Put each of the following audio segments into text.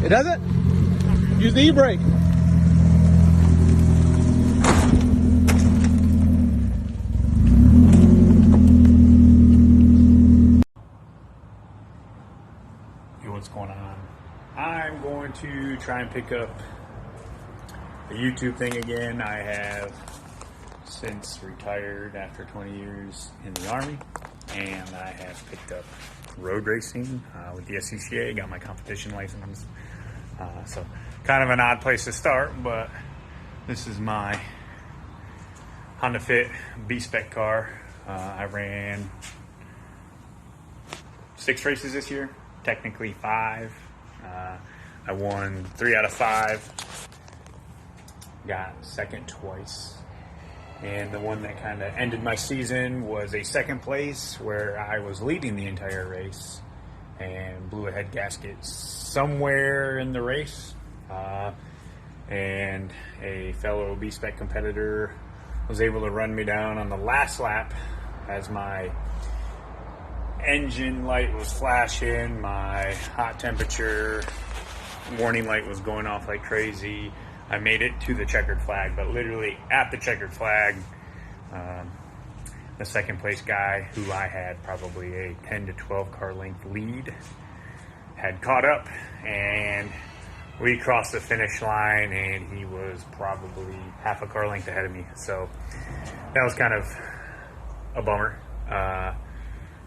It doesn't? Use the e-brake. Hey, what's going on? I'm going to try and pick up the YouTube thing again. I have since retired after 20 years in the Army, and I have picked up road racing with the SCCA, got my competition license. So kind of an odd place to start, but this is my Honda Fit B-Spec car. I ran 6 races this year, technically 5. I won 3 out of 5, got second twice. And the one that kind of ended my season was a second place where I was leading the entire race and blew a head gasket somewhere in the race. And a fellow B-Spec competitor was able to run me down on the last lap as my engine light was flashing, my hot temperature warning light was going off like crazy. I made it to the checkered flag, but literally at the checkered flag, the second place guy, who I had probably a 10 to 12 car length lead, had caught up, and we crossed the finish line, and he was probably half a car length ahead of me. So that was kind of a bummer.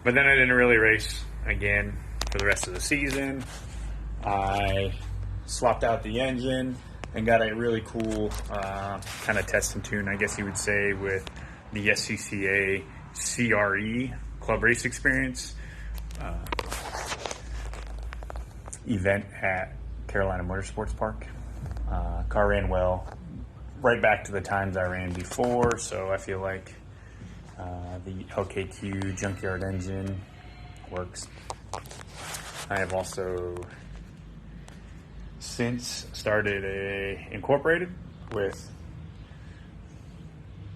But then I didn't really race again for the rest of the season. I swapped out the engine and got a really cool kind of test and tune, I guess you would say, with the SCCA CRE Club Race Experience event at Carolina Motorsports Park. Car ran well, right back to the times I ran before, so I feel like the LKQ junkyard engine works. I have also since started a incorporated with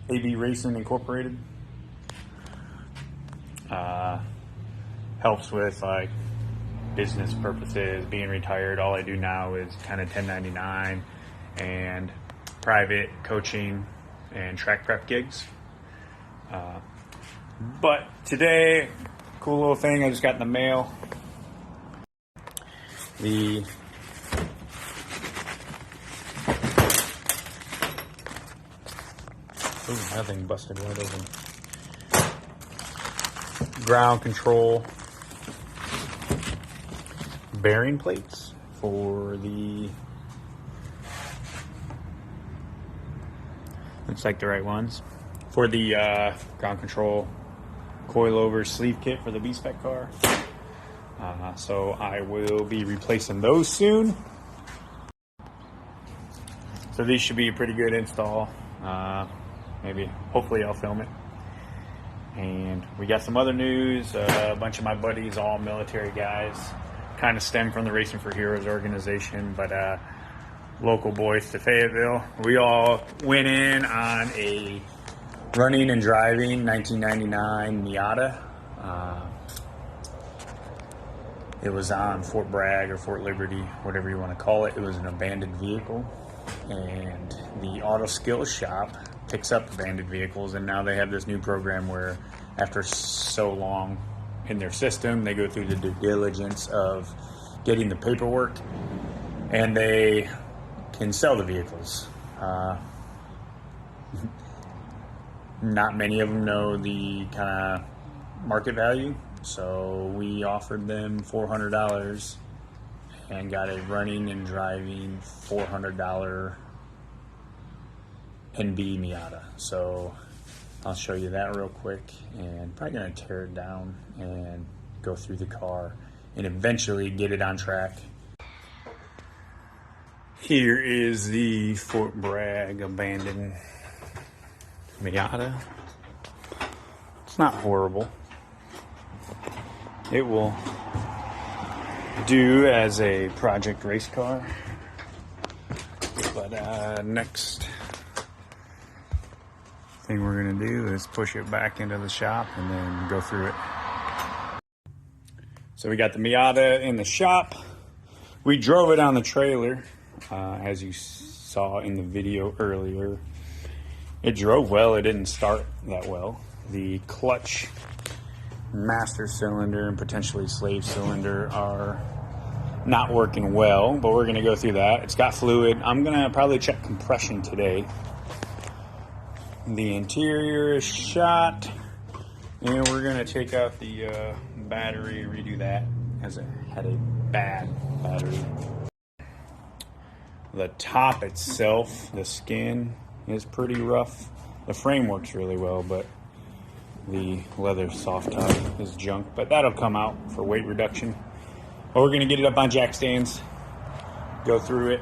AB Racing Incorporated. Helps with like business purposes, being retired. All I do now is kind of 1099 and private coaching and track prep gigs. But today, cool little thing I just got in the mail. Ooh, nothing busted wide open. Ground control bearing plates for the, looks like the right ones, for the ground control coilover sleeve kit for the B-Spec car. So I will be replacing those soon. So these should be a pretty good install. Maybe, hopefully I'll film it. And we got some other news. A bunch of my buddies, all military guys, kind of stem from the Racing for Heroes organization, but local boys to Fayetteville. We all went in on a running and driving 1999 Miata. It was on Fort Bragg or Fort Liberty, whatever you want to call it. It was an abandoned vehicle, and the Auto Skills Shop picks up abandoned vehicles, and now they have this new program where after so long in their system, they go through the due diligence of getting the paperwork, and they can sell the vehicles. Not many of them know the kind of market value, so we offered them $400 and got a running and driving $400 NB Miata. So I'll show you that real quick, and probably gonna tear it down and go through the car and eventually get it on track. Here is the Fort Bragg abandoned Miata. It's not horrible. It will do as a project race car, but next thing we're gonna do is push it back into the shop and then go through it. So we got the Miata in the shop. We drove it on the trailer, as you saw in the video earlier. It drove well, it didn't start that well. The clutch, master cylinder, and potentially slave cylinder are not working well, but we're gonna go through that. It's got fluid. I'm gonna probably check compression today. The interior is shot, and we're gonna take out the battery, redo that, as it had a bad battery. The top itself, the skin is pretty rough. The frame works really well, but the leather soft top is junk, but that'll come out for weight reduction. But we're gonna get it up on jack stands, go through it,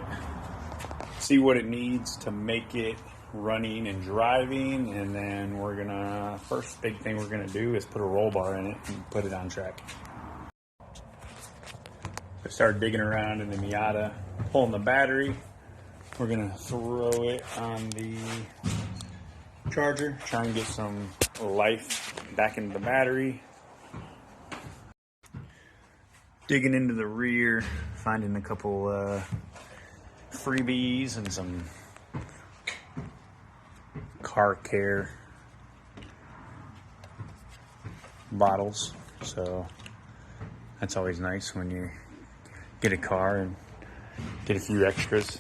see what it needs to make it running and driving, and then we're gonna, first big thing we're gonna do is put a roll bar in it and put it on track. I started digging around in the Miata, pulling the battery. We're gonna throw it on the charger, try and get some life back into the battery. Digging into the rear, finding a couple freebies and some car care bottles. So that's always nice when you get a car and get a few extras.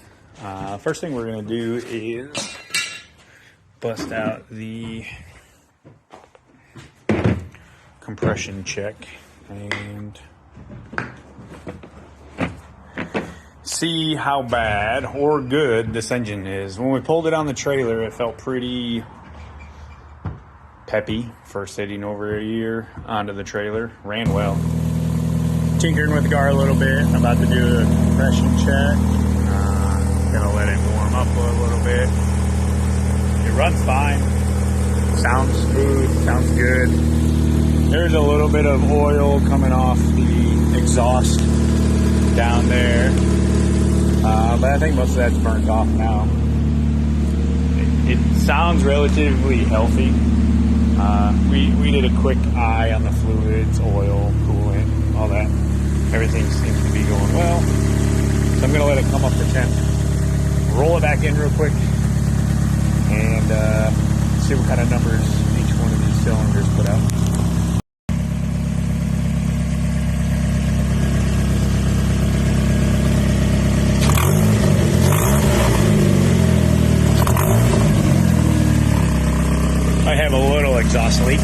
First thing we're gonna do is bust out the compression check and see how bad or good this engine is. When we pulled it on the trailer, it felt pretty peppy for sitting over a year onto the trailer. Ran well. Tinkering with the car a little bit. I'm about to do a compression check. Gonna let it warm up a little bit. It runs fine. Sounds smooth. Sounds good. There's a little bit of oil coming off the exhaust down there. But I think most of that's burnt off now. It sounds relatively healthy. We did a quick eye on the fluids, oil, coolant, all that. Everything seems to be going well. So I'm gonna let it come up to temp, roll it back in real quick, and see what kind of numbers each one of these cylinders put out. I have a little exhaust leak.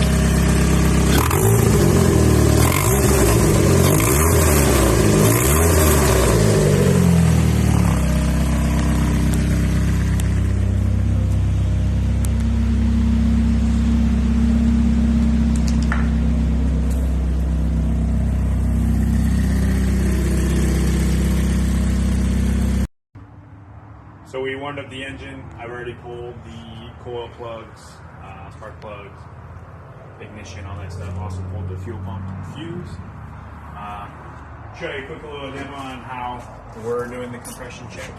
So we warmed up the engine. I've already pulled the coil plugs, spark plugs, ignition, all that stuff. Also pulled the fuel pump and fuse. Show you a quick little demo on how we're doing the compression check.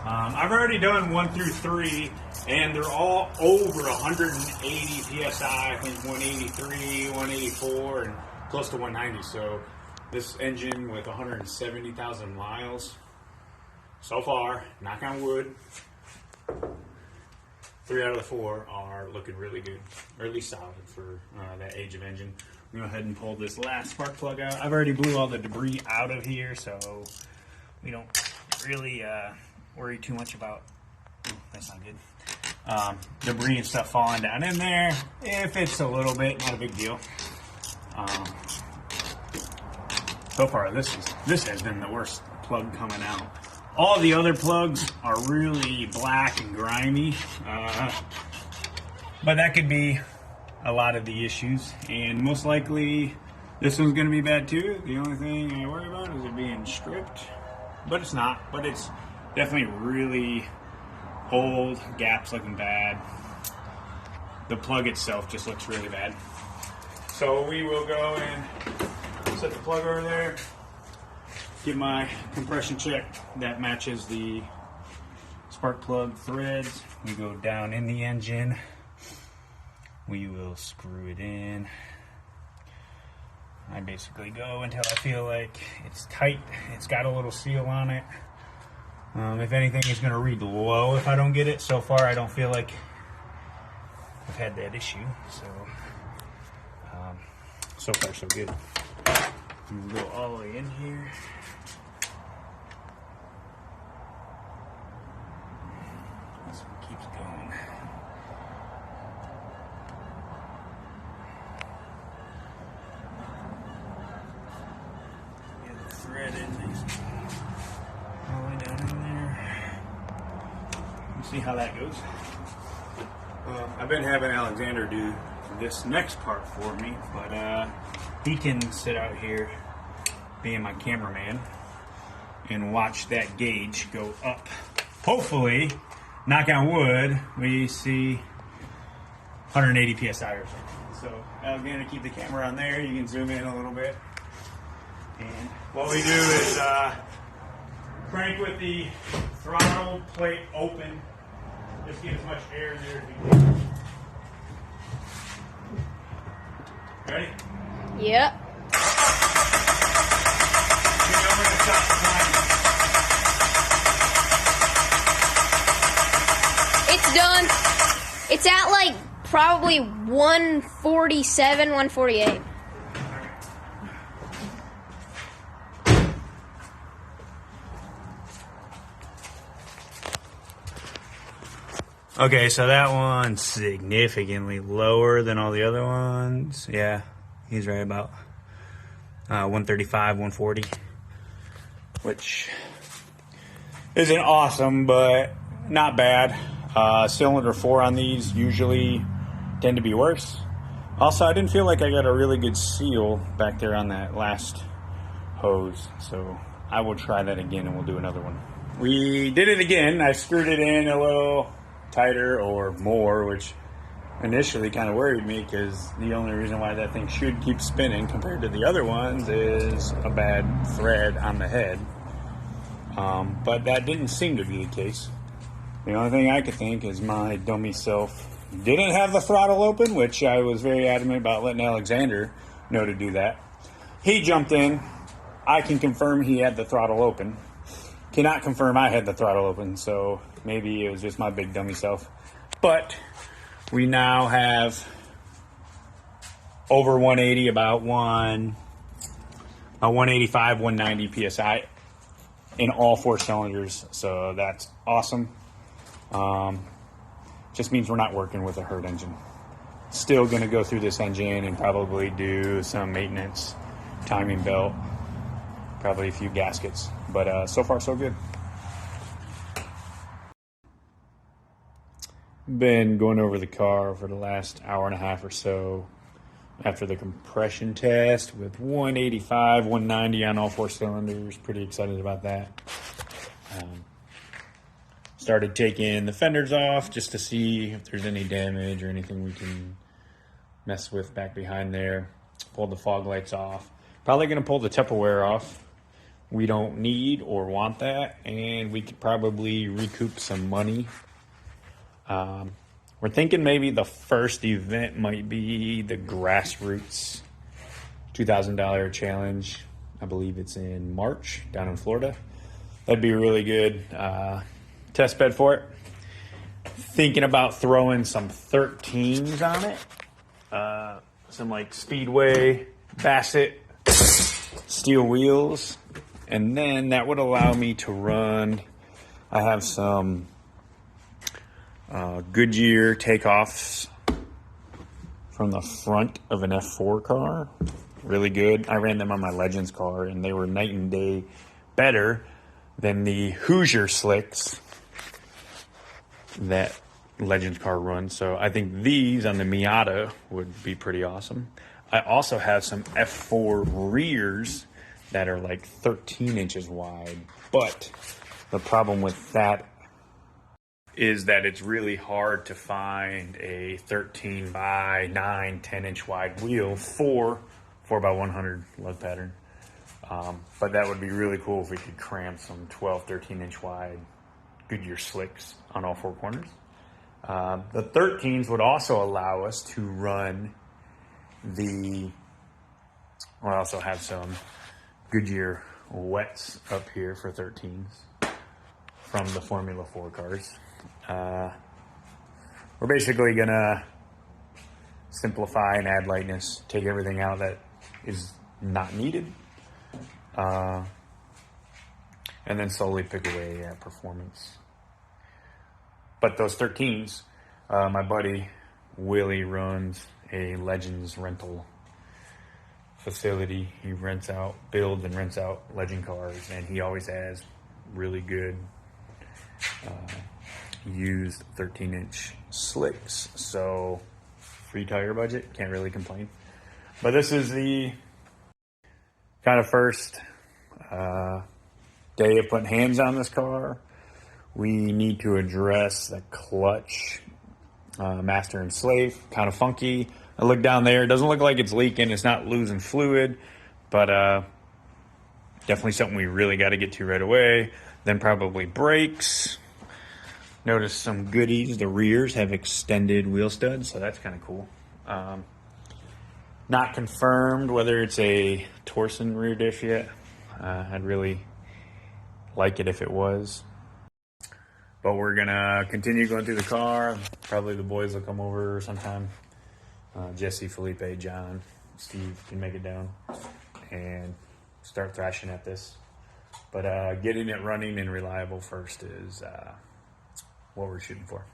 I've already done 1 through 3, and they're all over 180 PSI. I think 183, 184, and close to 190. So this engine with 170,000 miles so far, knock on wood, 3 out of the 4 are looking really good, or at least solid for that age of engine. I'm going to go ahead and pull this last spark plug out. I've already blew all the debris out of here, so we don't really worry too much about, that's not good, debris and stuff falling down in there. If it's a little bit, not a big deal. So far, this has been the worst plug coming out. All the other plugs are really black and grimy, but that could be a lot of the issues, and most likely this one's going to be bad too. The only thing I worry about is it being stripped, but it's not. But it's definitely really old, gaps looking bad. The plug itself just looks really bad. So we will go and set the plug over there, get my compression check that matches the spark plug threads. We go down in the engine, we will screw it in, I basically go until I feel like it's tight. It's got a little seal on it. If anything, it's going to read low if I don't get it. So far, I don't feel like I've had that issue. So far, so good. You go all the way in here. This one keeps going. Get the thread in nice all the way down in there. Let's see how that goes. I've been having Alexander do this next part for me, but he can sit out here being my cameraman and watch that gauge go up. Hopefully, knock on wood, we see 180 psi or something. So Alexander, keep the camera on there. You can zoom in a little bit. And what we do is crank with the throttle plate open. Just get as much air in there as you can. Ready? Yep. It's done. It's at like probably 147, 148. Okay, so that one's significantly lower than all the other ones. Yeah, he's right about 135, 140, which isn't awesome, but not bad. Cylinder 4 on these usually tend to be worse. Also, I didn't feel like I got a really good seal back there on that last hose, so I will try that again and we'll do another one. We did it again. I screwed it in a little tighter or more, which initially kind of worried me because the only reason why that thing should keep spinning compared to the other ones is a bad thread on the head. But that didn't seem to be the case. The only thing I could think is my dummy self didn't have the throttle open, which I was very adamant about letting Alexander know to do that. He jumped in. I can confirm he had the throttle open. Cannot confirm I had the throttle open, so maybe it was just my big dummy self. But we now have over 180, about 185, 190 psi in all 4 cylinders, so that's awesome. Just means we're not working with a hurt engine. Still going to go through this engine and probably do some maintenance, timing belt, probably a few gaskets, but so far so good. Been going over the car for the last hour and a half or so after the compression test with 185, 190 on all 4 cylinders. Pretty excited about that. Started taking the fenders off just to see if there's any damage or anything we can mess with back behind there. Pulled the fog lights off. Probably going to pull the Tupperware off. We don't need or want that, and we could probably recoup some money. We're thinking maybe the first event might be the Grassroots $2,000 challenge. I believe it's in March down in Florida. That'd be a really good test bed for it. Thinking about throwing some 13s on it. Some like Speedway, Bassett, steel wheels. And then that would allow me to run. I have some Goodyear takeoffs from the front of an F4 car. Really good. I ran them on my Legends car, and they were night and day better than the Hoosier slicks that Legends car runs. So I think these on the Miata would be pretty awesome. I also have some F4 rears that are like 13 inches wide, but the problem with that is that it's really hard to find a 13 by 9, 10 inch wide wheel for 4x100 lug pattern. But that would be really cool if we could cram some 12, 13 inch wide Goodyear slicks on all 4 corners. The 13s would also allow us to run the I also have some Goodyear wets up here for 13s from the Formula 4 cars. We're basically gonna simplify and add lightness, take everything out that is not needed, and then slowly pick away at performance. But those 13s, my buddy Willie runs a Legends rental facility. He builds and rents out Legend cars, and he always has really good used 13-inch slicks. So free tire budget, can't really complain. But this is the kind of first day of putting hands on this car. We need to address the clutch, master and slave, kind of funky. I look down there, it doesn't look like it's leaking, it's not losing fluid, but definitely something we really got to get to right away. Then probably brakes. Notice some goodies. The rears have extended wheel studs, so that's kind of cool. Not confirmed whether it's a Torsen rear diff yet. I'd really like it if it was. But we're going to continue going through the car. Probably the boys will come over sometime. Jesse, Felipe, John, Steve can make it down and start thrashing at this. But getting it running and reliable first is what we're shooting for.